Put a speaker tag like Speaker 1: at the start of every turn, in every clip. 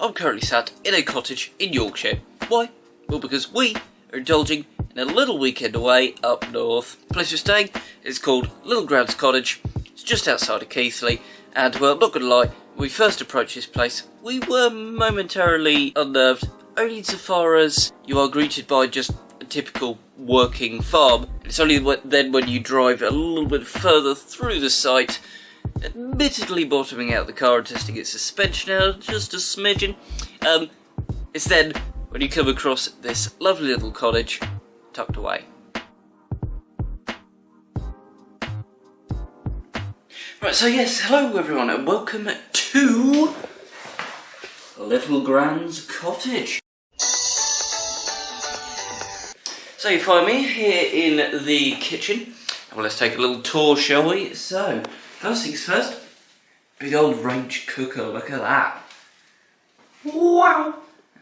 Speaker 1: I'm currently sat in a cottage in Yorkshire. Why? Well, because we are indulging in a little weekend away up north. The place we're staying is called Little Grounds Cottage. It's just outside of Keighley, and well, not gonna lie, when we first approached this place, we were momentarily unnerved, only insofar as you are greeted by just a typical working farm. It's only then when you drive a little bit further through the site, admittedly bottoming out the car and testing its suspension out just a smidgen, it's then when you come across this lovely little cottage tucked away. Right, so yes, hello everyone and welcome to Little Grounds Cottage. So you find me here in the kitchen. Well, let's take a little tour, shall we? So, first things first, big old range cooker, look at that. Wow!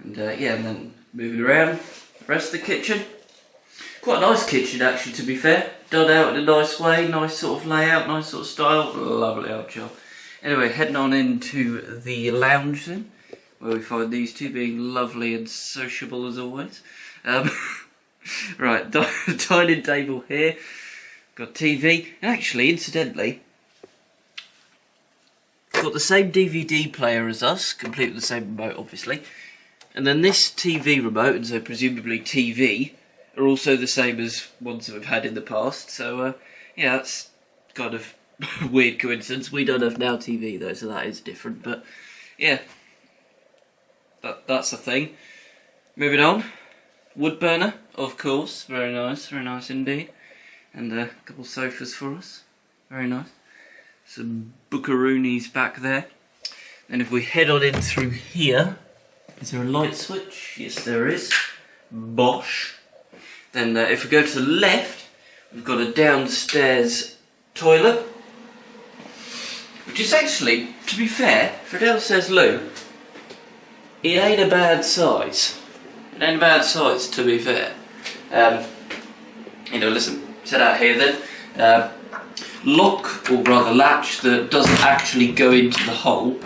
Speaker 1: And yeah, and then moving around, the rest of the kitchen. Quite a nice kitchen actually, to be fair. Done out in a nice way, nice sort of layout, nice sort of style. Lovely old job. Anyway, heading on into the lounge then, where we find these two being lovely and sociable as always. Right, dining table here. Got TV, and actually, incidentally, got the same DVD player as us, complete with the same remote, obviously. And then this TV remote, and so presumably TV, are also the same as ones that we've had in the past. So, yeah, that's kind of a weird coincidence. We don't have Now TV though, so that is different. But yeah, that's the thing. Moving on, wood burner, of course, very nice indeed. And a couple sofas for us, very nice. Some buckaroonies back there. And if we head on in through here, is there a light switch? Yes, there is. Bosh. Then if we go to the left, we've got a downstairs toilet, which is actually, to be fair, for a downstairs loo, it ain't a bad size. It ain't a bad size, to be fair. You know, listen, set out here then. Lock, or rather latch, that doesn't actually go into the hole.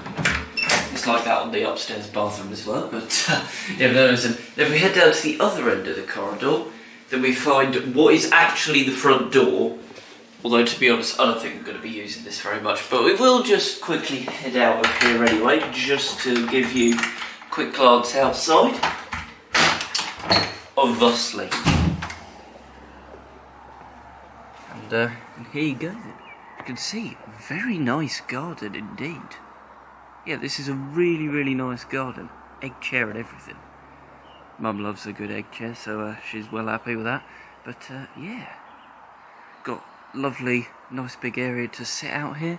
Speaker 1: It's like that on the upstairs bathroom as well, but yeah, no, listen. If we head down to the other end of the corridor, then we find what is actually the front door. Although, to be honest, I don't think we're going to be using this very much, but we will just quickly head out of here anyway, just to give you a quick glance outside. Obviously. And here you go then. You can see, very nice garden indeed. Yeah, this is a really nice garden. Egg chair and everything. Mum loves a good egg chair, so she's well happy with that. But yeah, got lovely, nice big area to sit out here.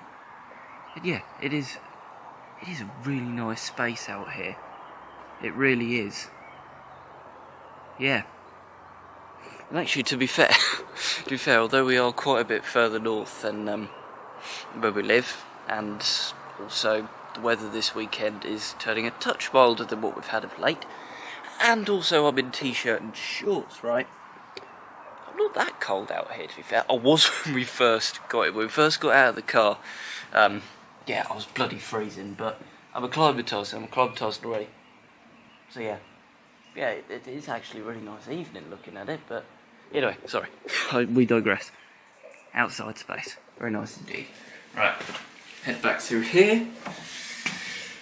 Speaker 1: And yeah, it is a really nice space out here. It really is. Yeah. And actually, to be fair, although we are quite a bit further north than where we live, and also the weather this weekend is turning a touch milder than what we've had of late, and also I'm in t-shirt and shorts, right? I'm not that cold out here, to be fair. I was when we first got it. When we first got out of the car, yeah, I was bloody freezing, but I'm acclimatised already. So yeah, it is actually a really nice evening looking at it, but anyway, sorry, we digress. Outside space, very nice indeed. Right, head back through here.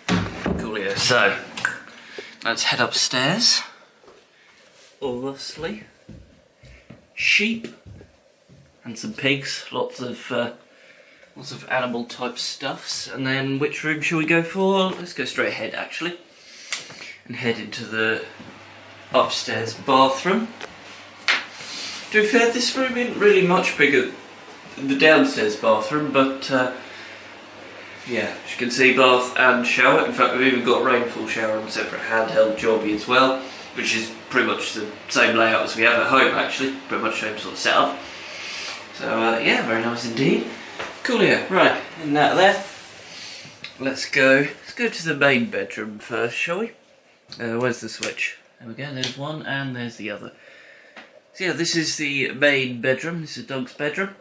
Speaker 1: Coolio. So, let's head upstairs. Obviously, sheep and some pigs, lots of animal type stuffs. And then, which room shall we go for? Let's go straight ahead, actually, and head into the upstairs bathroom. To be fair, this room isn't really much bigger than the downstairs bathroom, but yeah, as you can see, bath and shower. In fact, we've even got a rainfall shower and a separate handheld jobby as well, which is pretty much the same layout as we have at home, actually. Pretty much the same sort of setup. So yeah, very nice indeed. Coolio. Right, in that there. Let's go to the main bedroom first, shall we? Where's the switch? There we go, there's one and there's the other. So yeah, this is the main bedroom, this is Doug's bedroom.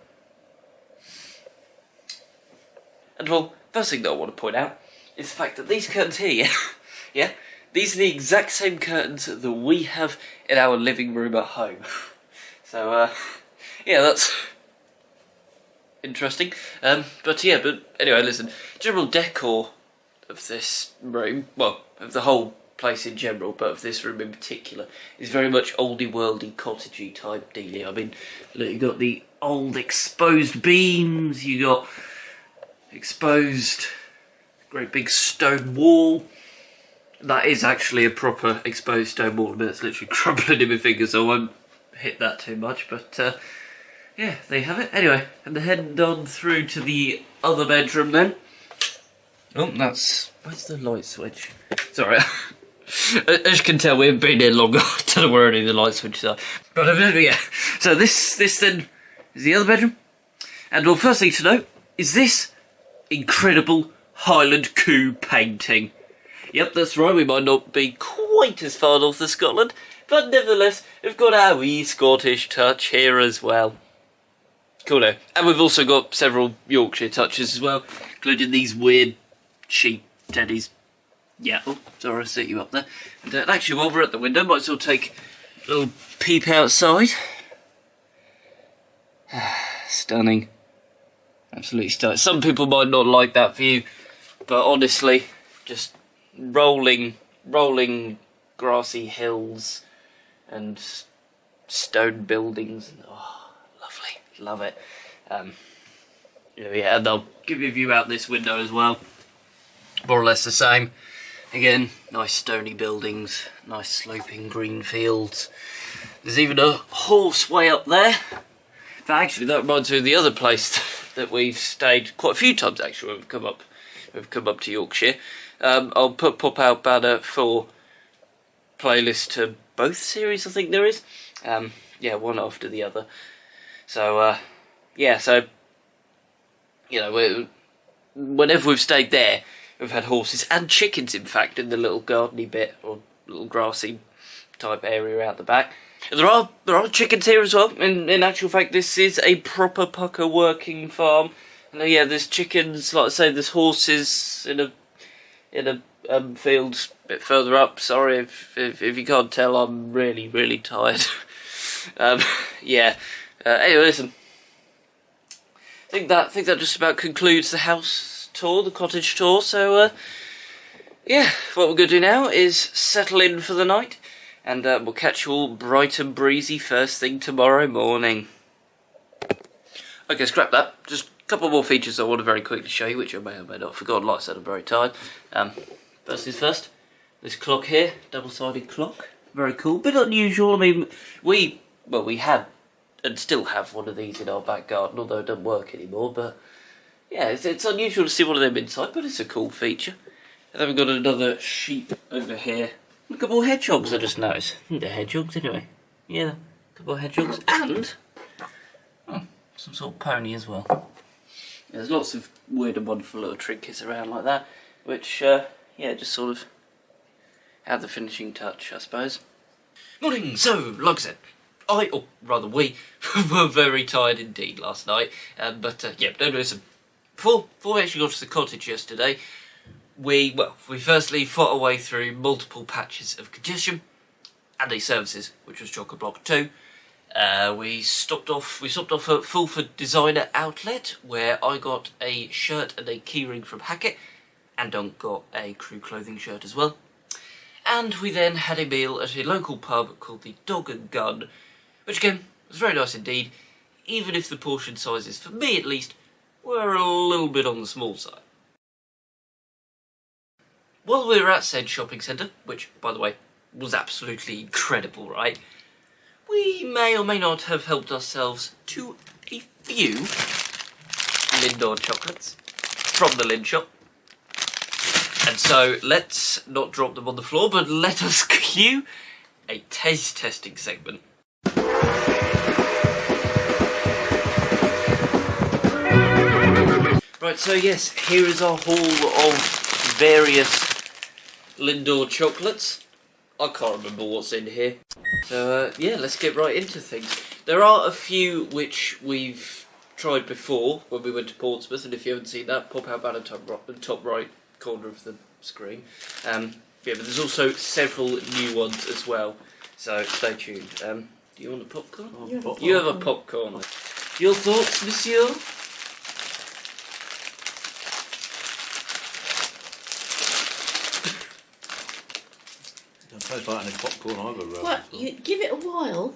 Speaker 1: And well, first thing that I want to point out is the fact that these curtains here, yeah, these are the exact same curtains that we have in our living room at home. So, yeah, that's interesting. But anyway, listen, general decor of this room, well, of the whole place in general, but of this room in particular, is very much oldie worldy, cottagey type dealie. I mean, look, you got the old exposed beams, you got exposed great big stone wall. That is actually a proper exposed stone wall, but it's literally crumbling in my fingers, so I won't hit that too much, but yeah, there you have it. Anyway, and heading on through to the other bedroom then. Oh, where's the light switch? Sorry. As you can tell, we haven't been here long. I don't know where any of the light switches are. But yeah, so this then is the other bedroom. And well, first thing to note is this incredible Highland Coo painting. Yep, that's right, we might not be quite as far north as Scotland, but nevertheless, we've got our wee Scottish touch here as well. Cool, eh? And we've also got several Yorkshire touches as well, including these weird sheep teddies. Yeah, oh, sorry, I set you up there. And actually, while we're at the window, might as well take a little peep outside. Stunning. Absolutely stunning. Some people might not like that view, but honestly, just rolling grassy hills and stone buildings. Oh, lovely. Love it. Yeah, and I'll give you a view out this window as well. More or less the same. Again, nice stony buildings, nice sloping green fields. There's even a horse way up there. But actually, that reminds me of the other place that we've stayed quite a few times. Actually, when we've come up to Yorkshire. I'll put pop-out banner for playlist to both series. I think there is. Yeah, one after the other. So yeah, so you know, whenever we've stayed there, we've had horses and chickens, in fact, in the little gardeny bit or little grassy type area out the back. And there are chickens here as well. In actual fact, this is a proper pucker working farm. And yeah, there's chickens. Like I say, there's horses in a field a bit further up. Sorry if you can't tell, I'm really tired. Yeah. Anyway, listen. I think that just about concludes the house tour, the cottage tour. So, yeah, what we're going to do now is settle in for the night, and we'll catch you all bright and breezy first thing tomorrow morning. Okay, scrap that. Just a couple more features I want to very quickly show you, which I may or may not have forgotten. Like I said, I'm very tired. First things first, this clock here, double-sided clock. Very cool, bit unusual. I mean, we had and still have one of these in our back garden, although it doesn't work anymore, but yeah, it's unusual to see one of them inside, but it's a cool feature. And then we've got another sheep over here. A couple of hedgehogs, I just noticed. They're hedgehogs anyway. Yeah, a couple of hedgehogs, and some sort of pony as well. Yeah, there's lots of weird and wonderful little trinkets around like that, which, yeah, just sort of add the finishing touch, I suppose. Morning, so, like I said, or rather we, were very tired indeed last night, but yeah, don't listen. Before we actually got to the cottage yesterday, we firstly fought our way through multiple patches of congestion and services, which was chock-a-block 2. We stopped off at Fulford Designer Outlet, where I got a shirt and a keyring from Hackett, and Dunk got a crew clothing shirt as well. And we then had a meal at a local pub called the Dog and Gun, which again was very nice indeed, even if the portion sizes, for me at least, were a little bit on the small side. While we were at said shopping centre, which, by the way, was absolutely incredible, right, we may or may not have helped ourselves to a few Lindor chocolates from the Lind shop. And so, let's not drop them on the floor, but let us cue a taste testing segment. Right, so yes, here is our haul of various Lindor chocolates. I can't remember what's in here. So, yeah, let's get right into things. There are a few which we've tried before when we went to Portsmouth, and if you haven't seen that, pop out about the top right corner of the screen. Yeah, but there's also several new ones as well, so stay tuned. Do you want a popcorn? You have a popcorn. Your thoughts, monsieur?
Speaker 2: Don't taste like any popcorn I've ever had.
Speaker 3: What? You give it a while,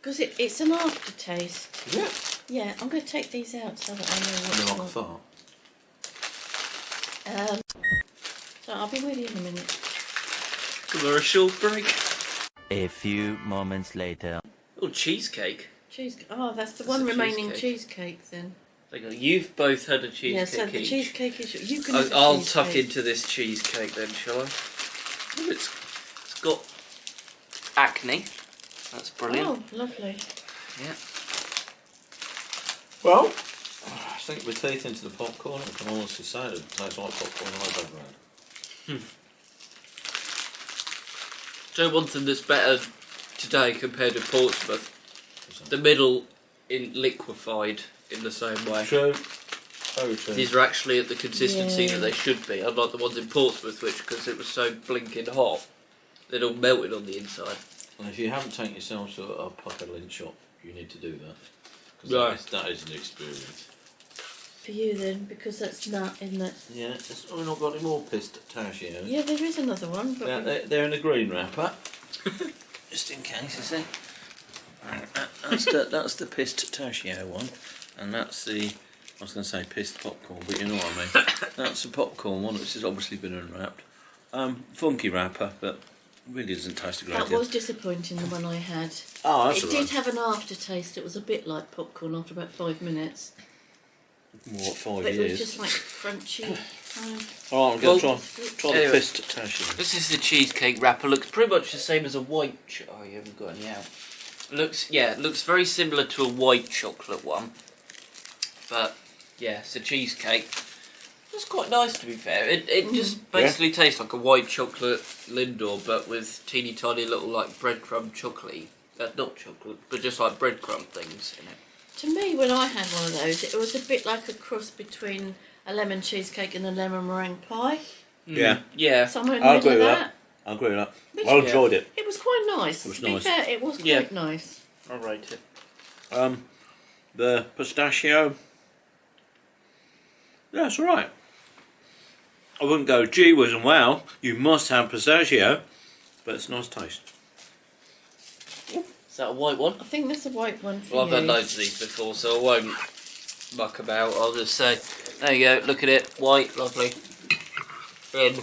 Speaker 3: because it's an aftertaste.
Speaker 2: Is it?
Speaker 3: Yeah, I'm going to take these out so that I know
Speaker 2: I
Speaker 3: what's
Speaker 2: like a
Speaker 3: what.
Speaker 2: fart.
Speaker 3: So I'll be with you in a minute.
Speaker 1: For a short break.
Speaker 4: A few moments later.
Speaker 1: Oh, cheesecake.
Speaker 3: Oh, that's the
Speaker 1: That's
Speaker 3: one
Speaker 1: a
Speaker 3: remaining
Speaker 1: cheesecake.
Speaker 3: cheesecake then.
Speaker 1: You've both had a cheesecake.
Speaker 3: Yeah, so the
Speaker 1: each.
Speaker 3: cheesecake is you can. Have
Speaker 1: I'll
Speaker 3: the
Speaker 1: tuck
Speaker 3: cheesecake.
Speaker 1: into this cheesecake then, shall I? Oh, it's got acne. That's brilliant.
Speaker 3: Oh, lovely.
Speaker 1: Yeah.
Speaker 2: Well, I think my teeth into the popcorn. I can honestly say it tastes like popcorn I've ever had.
Speaker 1: So one thing that's better today compared to Portsmouth, the middle in liquefied in the same way.
Speaker 2: True. Very true.
Speaker 1: These are actually at the consistency
Speaker 3: Yeah.
Speaker 1: that they should be, unlike the ones in Portsmouth, which, because it was so blinking hot, they'd all melted on the inside.
Speaker 2: And if you haven't taken yourself to a pucker lint shop, you need to do that.
Speaker 1: Right.
Speaker 2: Because that is an experience.
Speaker 3: For you then, because that's nut, isn't it?
Speaker 2: Yeah, we've not got any more pistachio.
Speaker 3: Yeah, there is another one, but
Speaker 2: They're in a green wrapper. Just in case, you see. That's the pistachio one, and that's the, I was going to say pissed popcorn, but you know what I mean. That's the popcorn one, which has obviously been unwrapped. Funky wrapper, but really doesn't taste a great
Speaker 3: that
Speaker 2: deal.
Speaker 3: was disappointing, the one I had.
Speaker 2: Oh, that's
Speaker 3: It
Speaker 2: all
Speaker 3: did
Speaker 2: right.
Speaker 3: have an aftertaste. It was a bit like popcorn after about 5 minutes.
Speaker 2: More like 5
Speaker 3: But it
Speaker 2: years.
Speaker 3: was just like crunchy.
Speaker 2: Alright, I'm going to
Speaker 1: Well,
Speaker 2: try
Speaker 1: anyway.
Speaker 2: the pistachio.
Speaker 1: This is the cheesecake wrapper. Looks pretty much the same as a white. Oh, you haven't got any out. Looks very similar to a white chocolate one. But yeah, it's a cheesecake. It's quite nice, to be fair. It just basically tastes like a white chocolate Lindor, but with teeny tiny little like breadcrumb chocolate. Not chocolate, but just like breadcrumb things in it.
Speaker 3: To me, when I had one of those, it was a bit like a cross between a lemon cheesecake and a lemon meringue pie.
Speaker 2: Yeah.
Speaker 1: Yeah.
Speaker 3: Somewhere in the
Speaker 2: I'll
Speaker 3: middle
Speaker 2: agree
Speaker 3: of
Speaker 2: with
Speaker 3: that.
Speaker 2: I agree with that.
Speaker 3: Which-
Speaker 2: I enjoyed it.
Speaker 3: It was quite nice.
Speaker 2: It was
Speaker 3: To be
Speaker 2: nice.
Speaker 3: fair, it was
Speaker 1: Yeah.
Speaker 3: quite nice.
Speaker 1: I'll rate it.
Speaker 2: The pistachio, yeah, it's alright. I wouldn't go, gee whiz and wow, you must have pistachio, but it's a nice taste.
Speaker 1: Is that a white one?
Speaker 3: I think that's a white one for
Speaker 1: Well, I've
Speaker 3: you.
Speaker 1: had loads of these before, so I won't muck about. I'll just say, there you go, look at it, white, lovely. In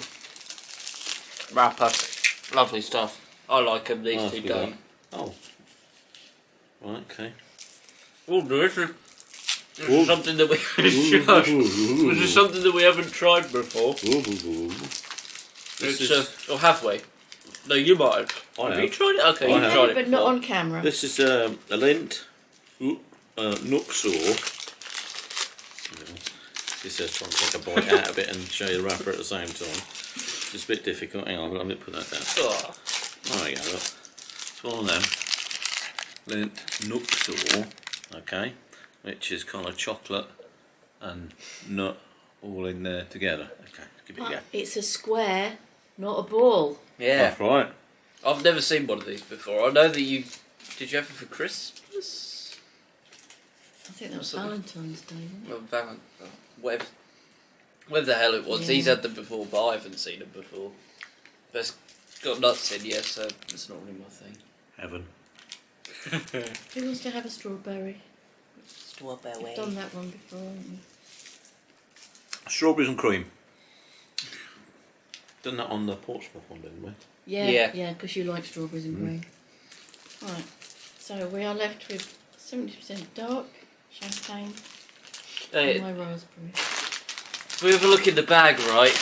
Speaker 1: wrapper, lovely stuff. I like them, these two don't.
Speaker 2: Oh. Right, okay.
Speaker 1: Oh, this is something that we this is something that we haven't tried before.
Speaker 2: This
Speaker 1: It's
Speaker 2: is,
Speaker 1: or have we? No, you might have.
Speaker 2: I
Speaker 1: Have
Speaker 2: have.
Speaker 1: you tried it? Okay,
Speaker 2: I
Speaker 1: you've
Speaker 2: have.
Speaker 1: tried it
Speaker 3: but
Speaker 1: before.
Speaker 3: not on camera.
Speaker 2: this is a lint Nuxor. She says try and take a bite out of it and show you the wrapper at the same time. It's a bit difficult. Hang on, let me put that down.
Speaker 1: Oh,
Speaker 2: There you go, look. It's one of them. Lint Nuxor, okay, which is kind of chocolate and nut all in there together. Okay, give it a go.
Speaker 3: It's a square, not a ball.
Speaker 1: yeah.
Speaker 2: That's right.
Speaker 1: I've never seen one of these before. I know that you... Did you have it for Christmas?
Speaker 3: I think that was
Speaker 1: Something.
Speaker 3: Valentine's Day, wasn't it?
Speaker 1: Well, whatever the hell it was.
Speaker 3: Yeah.
Speaker 1: He's had them before, but I haven't seen them before. But it's got nuts in, yeah, so it's not really my thing.
Speaker 2: Heaven.
Speaker 3: Who wants to have a strawberry?
Speaker 1: Strawberry.
Speaker 3: We've done that one before, haven't we?
Speaker 2: Strawberries and cream. Done that on the Portsmouth one, didn't we?
Speaker 3: Yeah,
Speaker 1: Yeah.
Speaker 3: because you like strawberries and cream. Right, so we are left with 70% dark champagne and my raspberry.
Speaker 1: If we have a look in the bag, right,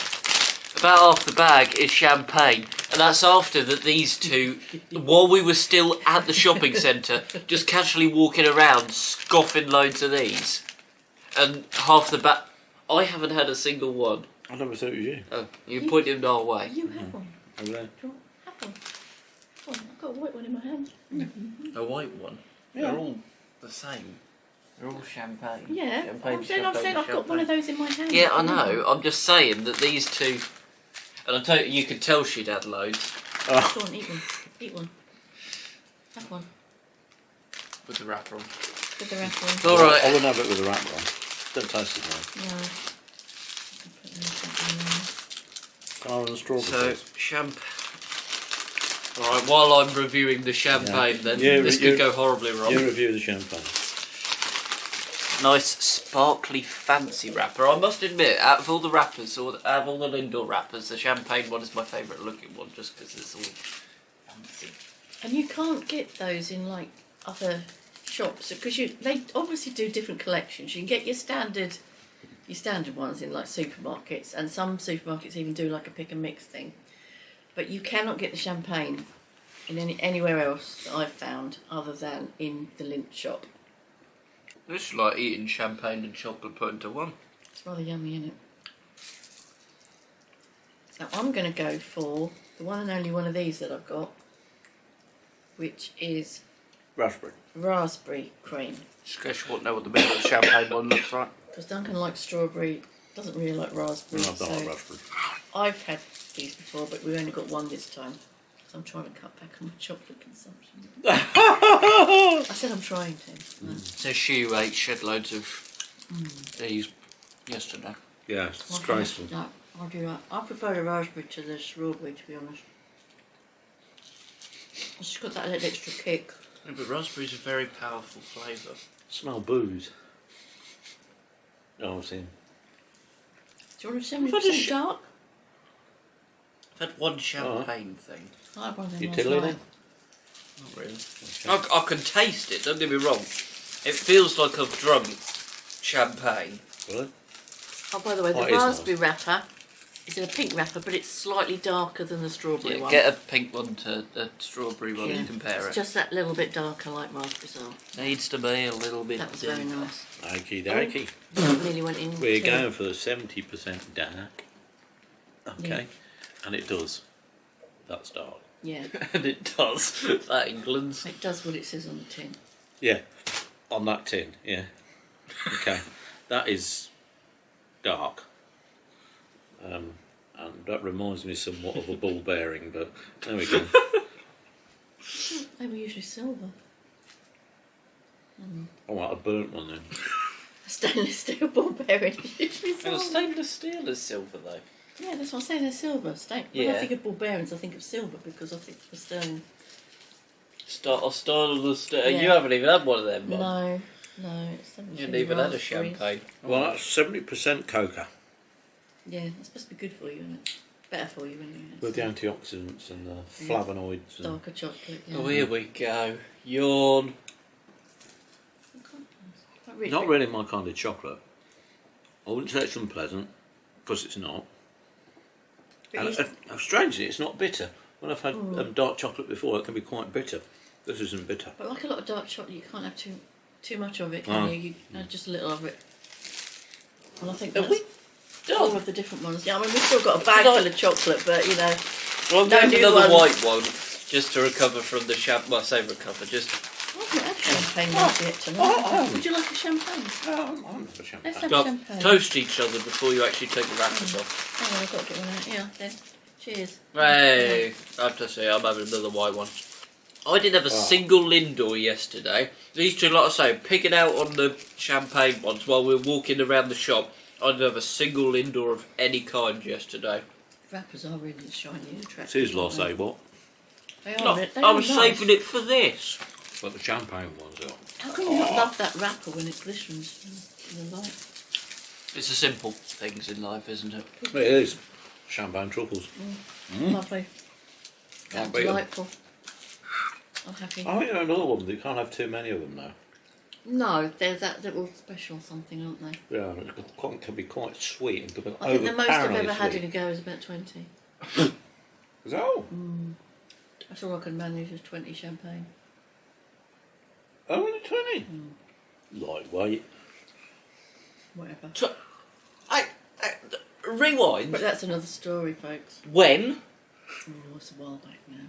Speaker 1: about half the bag is champagne, and that's after that these two, while we were still at the shopping centre, just casually walking around scoffing loads of these. And half the bag, I haven't had a single one.
Speaker 2: I never thought it was you.
Speaker 1: Oh, you pointed them our way.
Speaker 3: You have one.
Speaker 2: Over there.
Speaker 3: Do you want have one? Go on, I've got a white one in my hand.
Speaker 1: A white one?
Speaker 3: Yeah.
Speaker 1: They're all the same. They're all champagne.
Speaker 3: Yeah,
Speaker 1: Champagne,
Speaker 3: I've said I've got one of those in my hand.
Speaker 1: Yeah, I know. I'm just saying that these two... And I tell you, you could tell she'd had loads.
Speaker 3: Go on, eat one. Eat one. Have one.
Speaker 1: With the wrapper on.
Speaker 3: With the wrapper on.
Speaker 1: Alright.
Speaker 2: I wouldn't have it with the wrapper on. Don't taste it now.
Speaker 3: No.
Speaker 2: Can I have a strawberry?
Speaker 1: So, Alright, while I'm reviewing the champagne then, this could go horribly wrong.
Speaker 2: You review the champagne.
Speaker 1: Nice, sparkly, fancy wrapper. I must admit, out of all the wrappers, or out of all the Lindor wrappers, the champagne one is my favourite looking one, just because it's all fancy.
Speaker 3: And you can't get those in like other shops because they obviously do different collections. You can get your standard ones in like supermarkets, and some supermarkets even do like a pick and mix thing. But you cannot get the champagne in anywhere else that I've found other than in the Lindt shop.
Speaker 1: It's like eating champagne and chocolate put into one.
Speaker 3: It's rather yummy, isn't it? So I'm going to go for the one and only one of these that I've got, which is raspberry cream.
Speaker 1: Just in case you won't know what the middle of the champagne one looks like.
Speaker 3: Because Duncan likes strawberry, doesn't really like raspberry.
Speaker 2: No, I don't like raspberry.
Speaker 3: I've had these before, but we only got one this time. So I'm trying to cut back on my chocolate consumption. I said I'm trying to. No.
Speaker 1: So she ate shed loads of these yesterday.
Speaker 2: Yeah, it's disgraceful.
Speaker 3: No, I do that. I prefer the raspberry to the strawberry, to be honest. It's just got that little extra kick.
Speaker 1: Yeah, but raspberry's a very powerful flavour.
Speaker 2: Smell booze. Oh, I've seen.
Speaker 3: Do you want a 70% dark?
Speaker 1: I've had one champagne thing.
Speaker 3: I had one of them
Speaker 2: You
Speaker 3: last
Speaker 2: tiddly
Speaker 3: night.
Speaker 2: then?
Speaker 1: Not really. I can taste it, don't get me wrong. It feels like I've drunk champagne.
Speaker 2: Really?
Speaker 3: Oh, by the way, the
Speaker 2: Oh, it is
Speaker 3: raspberry wrapper is in a pink wrapper, but it's slightly darker than the strawberry one.
Speaker 1: Get a pink one to a strawberry one and compare
Speaker 3: it's
Speaker 1: it.
Speaker 3: just that little bit darker, like raspberries are.
Speaker 1: Needs to be a little bit
Speaker 3: That was very
Speaker 1: deeper.
Speaker 3: nice.
Speaker 2: Okie dokie.
Speaker 3: That really went in.
Speaker 2: We're
Speaker 3: too.
Speaker 2: going for the 70% dark. Okay.
Speaker 3: Yeah.
Speaker 2: And it does. That's dark.
Speaker 3: Yeah,
Speaker 1: And it does. That England's.
Speaker 3: it does what it says on the tin.
Speaker 2: Yeah. On that tin, yeah. Okay. That is dark. And that reminds me somewhat of a ball bearing, but there we go.
Speaker 3: They were usually silver.
Speaker 2: Oh, what a burnt one then.
Speaker 3: A stainless steel ball bearing is usually silver.
Speaker 1: Stainless steel is silver though.
Speaker 3: Yeah, that's what I'm saying, they're silver. When
Speaker 1: Yeah.
Speaker 3: I think of ball bearings, I think of silver because I think of sterling.
Speaker 1: Stainless steel.
Speaker 3: Yeah.
Speaker 1: You haven't even had one of them, Mum.
Speaker 3: No, it's
Speaker 1: You haven't even had a champagne.
Speaker 2: Well, that's 70% coca.
Speaker 3: Yeah, it's supposed to be good for you, isn't it? Better for you anyway.
Speaker 2: With the antioxidants and the flavonoids. And
Speaker 3: Darker chocolate, yeah.
Speaker 1: Oh, here we go. Yawn.
Speaker 2: not really my kind of chocolate. I wouldn't say it's unpleasant, because it's not. And strangely, it's not bitter. When I've had dark chocolate before, it can be quite bitter. This isn't bitter.
Speaker 3: But like a lot of dark chocolate, you can't have too much of it, can you? You have just a little of it. And I think that's all of the different ones. Yeah, I mean, we've still got a bag full of chocolate, but you know.
Speaker 1: Well, I'm
Speaker 3: No
Speaker 1: going for
Speaker 3: new
Speaker 1: another
Speaker 3: ones.
Speaker 1: white one, just to recover from the champagne. Well, I say recover, just...
Speaker 3: I've not had champagne yet tonight. Would you like a champagne?
Speaker 2: I'm not a champagne.
Speaker 3: Let's have
Speaker 1: Well,
Speaker 3: champagne.
Speaker 1: toast each other before you actually take the wrappers off.
Speaker 3: Oh, I've got to get one out. Yeah, then. Cheers.
Speaker 1: Hey, I have to say, I'm having another white one. I didn't have a single Lindor yesterday. These two, like I say, picking out on the champagne ones while we were walking around the shop. I didn't have a single Lindor of any kind yesterday.
Speaker 3: Wrappers are really shiny and attractive.
Speaker 2: It's his loss, eh, what?
Speaker 3: They
Speaker 1: No,
Speaker 3: are. They
Speaker 1: I
Speaker 3: are
Speaker 1: was
Speaker 3: nice.
Speaker 1: saving it for this.
Speaker 2: But the champagne ones are.
Speaker 3: How can you not love that wrapper when it glistens in the light?
Speaker 1: It's the simple things in life, isn't it?
Speaker 2: It is. Champagne truffles.
Speaker 3: Lovely.
Speaker 2: Can't
Speaker 3: That's
Speaker 2: beat 'em.
Speaker 3: delightful. I'm happy.
Speaker 2: I think another one, you can't have too many of them now.
Speaker 3: No, they're that little special something, aren't they?
Speaker 2: Yeah, it can be quite sweet and can be
Speaker 3: I think the most I've
Speaker 2: overpoweringly
Speaker 3: ever had
Speaker 2: sweet.
Speaker 3: in a go is about 20.
Speaker 2: Is that all?
Speaker 3: That's all I could manage is 20 champagne.
Speaker 2: Only 20? Lightweight.
Speaker 3: Whatever.
Speaker 1: Rewind.
Speaker 3: But that's another story, folks.
Speaker 1: When?
Speaker 3: Oh, it's a while back now.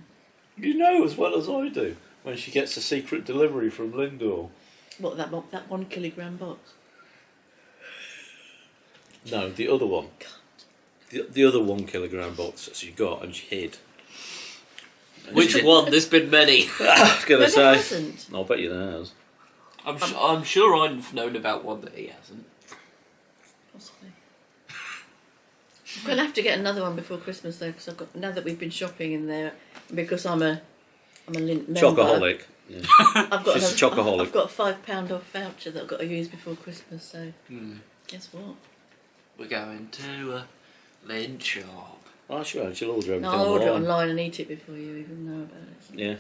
Speaker 2: You know as well as I do when she gets a secret delivery from Lindor.
Speaker 3: What, that 1 kilogram box?
Speaker 2: No, the other one. the other 1 kilogram box that she got and she hid. And
Speaker 1: Which one? There's been many.
Speaker 2: I was going
Speaker 3: No,
Speaker 2: to
Speaker 3: there
Speaker 2: say.
Speaker 3: hasn't.
Speaker 2: I'll bet you there has.
Speaker 1: I'm sure I've known about one that he hasn't.
Speaker 3: Possibly. I'm going to have to get another one before Christmas though, because I've got, now that we've been shopping in there, because I'm a Lint member.
Speaker 2: Chocoholic. Yeah.
Speaker 3: I've got
Speaker 2: She's a chocoholic.
Speaker 3: I've got a £5 off voucher that I've got to use before Christmas. So guess what?
Speaker 1: We're going to a Lint shop.
Speaker 2: Oh, sure, she'll order everything
Speaker 3: No, I'll order it
Speaker 2: online.
Speaker 3: online and eat it before you even know about it.
Speaker 2: Yeah.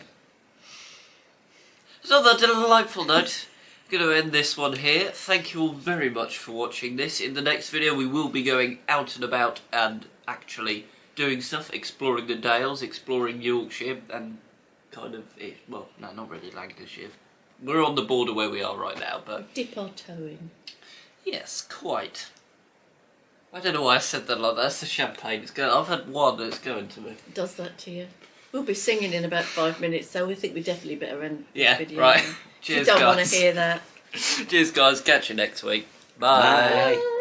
Speaker 1: So on that delightful note, I'm going to end this one here. Thank you all very much for watching this. In the next video we will be going out and about and actually doing stuff, exploring the Dales, exploring Yorkshire and kind of, well, no, not really Lancashire. We're on the border where we are right now, but...
Speaker 3: Dip our toe in.
Speaker 1: Yes, quite. I don't know why I said that like that. That's the champagne. It's going. I've had one and it's going to me.
Speaker 3: It does that to you. We'll be singing in about 5 minutes, so we think we definitely better end
Speaker 1: Yeah,
Speaker 3: this video.
Speaker 1: right.
Speaker 3: Now.
Speaker 1: Cheers,
Speaker 3: You don't want
Speaker 1: guys.
Speaker 3: to hear that.
Speaker 1: Cheers, guys. Catch you next week. Bye.
Speaker 2: Bye.